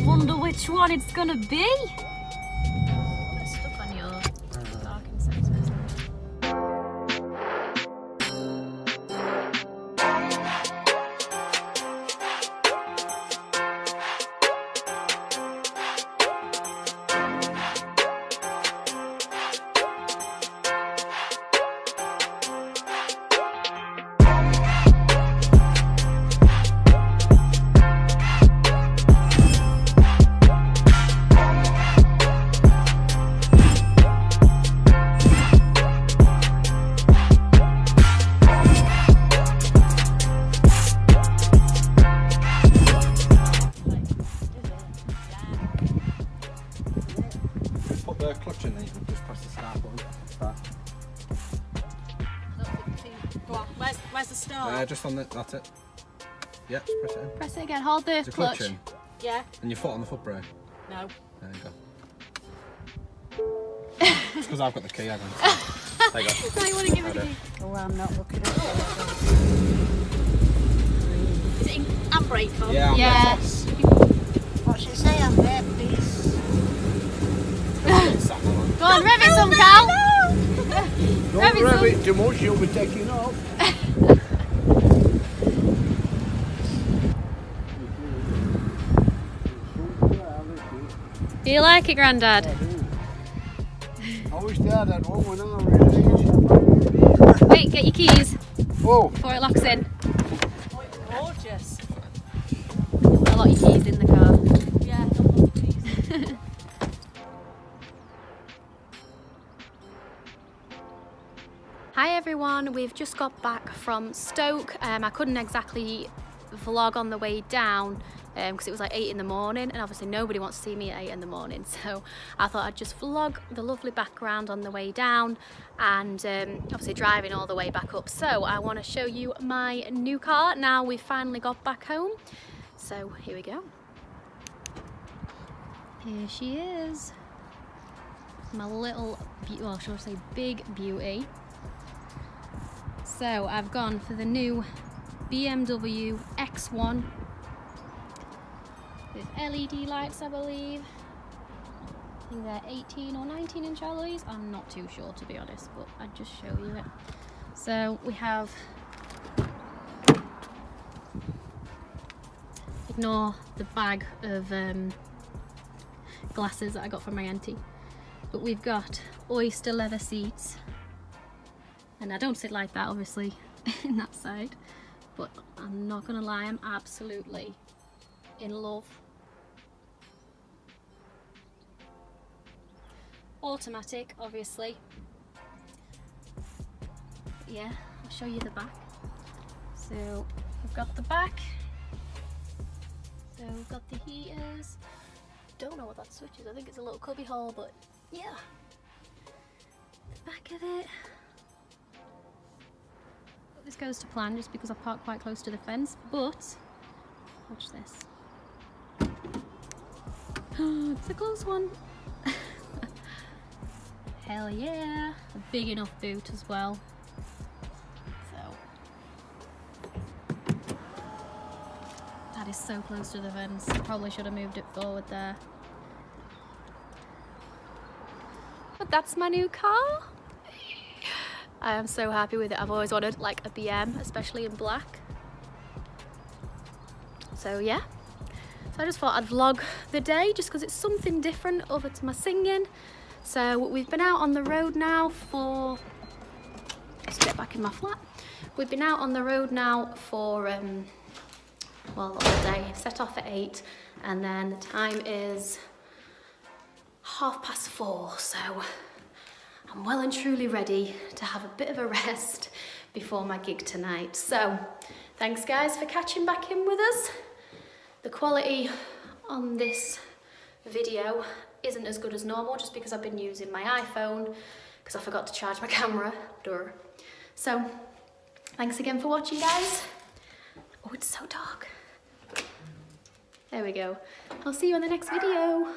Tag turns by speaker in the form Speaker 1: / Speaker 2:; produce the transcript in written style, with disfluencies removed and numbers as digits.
Speaker 1: Wonder which one it's gonna be. It's stuck on your parking sensors.
Speaker 2: Put the clutch in, then you can just press the start button. Start.
Speaker 1: Where's the start?
Speaker 2: Just on the, that's it. Yeah, just press it in.
Speaker 1: Press it again. Hold the
Speaker 2: There's a
Speaker 1: clutch.
Speaker 2: clutch in,
Speaker 1: Yeah.
Speaker 2: and your foot on the foot brake.
Speaker 1: No.
Speaker 2: There you go. It's because I've got the key, I don't. There you go.
Speaker 1: No, you want to give it a key.
Speaker 3: Oh, I'm not looking at it.
Speaker 1: Is it in handbrake on?
Speaker 2: Yeah,
Speaker 1: Yeah.
Speaker 3: What's it say on there, please?
Speaker 1: Go on, rev it some, Cal.
Speaker 3: Don't rev it too much, you'll be taking off.
Speaker 1: Do you like it, Grandad?
Speaker 3: I wish they had that one when I was
Speaker 1: Wait, get your keys
Speaker 3: Oh,
Speaker 1: before it locks in.
Speaker 3: gorgeous.
Speaker 1: I'll lock your keys in the car.
Speaker 3: Yeah.
Speaker 1: Hi everyone, we've just got back from Stoke. I couldn't exactly vlog on the way down because it was like 8 in the morning, and obviously nobody wants to see me at 8 in the morning, so I thought I'd just vlog the lovely background on the way down and obviously driving all the way back up. So I want to show you my new car now we've finally got back home. So here we go. Here she is, my little, well, should I say big beauty. So I've gone for the new BMW X1 with LED lights, I believe. I think they're 18 or 19 inch alloys. I'm not too sure, to be honest, but I'd just show you it. So we have, ignore the bag of glasses that I got from my auntie, but we've got oyster leather seats. And I don't sit like that, obviously, in that side, but I'm not gonna lie, I'm absolutely in love. Automatic, obviously. But yeah, I'll show you the back. So we've got the back. So we've got the heaters. Don't know what that switch is. I think it's a little cubby hole, but yeah. The back of it. This goes to plan just because I parked quite close to the fence, but watch this. It's a close one. Hell yeah. A big enough boot as well. So that is so close to the fence. I probably should have moved it forward there. But that's my new car. I am so happy with it. I've always wanted like a BM, especially in black. So yeah. So I just thought I'd vlog the day just because it's something different over to my singing. So we've been out on the road now for, let's get back in my flat. We've been out on the road now for, well, all day. Set off at 8 and then the time is 4:30, so I'm well and truly ready to have a bit of a rest before my gig tonight. So thanks guys for catching back in with us. The quality on this video isn't as good as normal just because I've been using my iPhone because I forgot to charge my camera. Duh. So thanks again for watching guys. Oh, it's so dark. There we go. I'll see you on the next video.